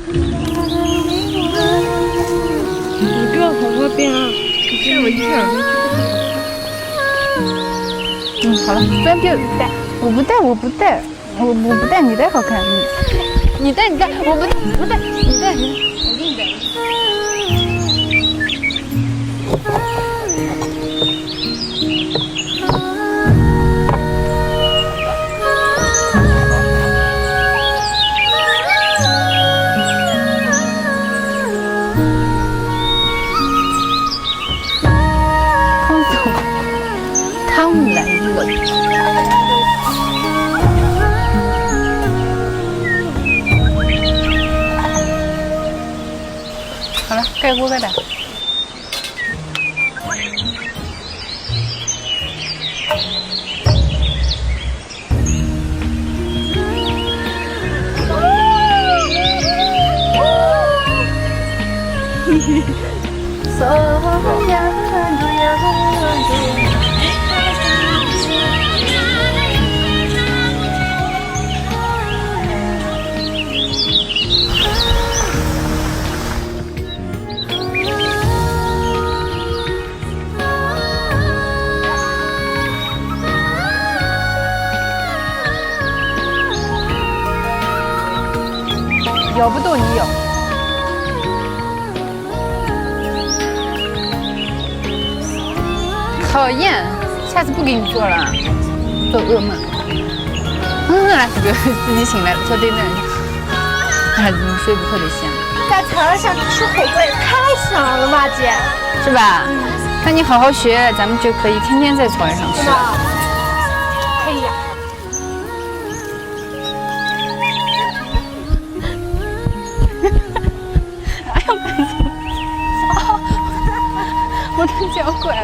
你这红个边啊，这我一点儿好了，不要，戴，我不戴，我不戴，我不戴，你戴好看。你戴，我不戴，你戴，我给你戴。汤来了。好了，盖锅盖的。咬不动你咬。讨厌，下次不给你做了，做噩梦。自己醒来了，坐对面，你睡得特别香。在床上吃火锅也太爽了吧，姐，是吧？那你好好学，咱们就可以天天在草原上吃。可以呀。哎呦，我的脚拐了。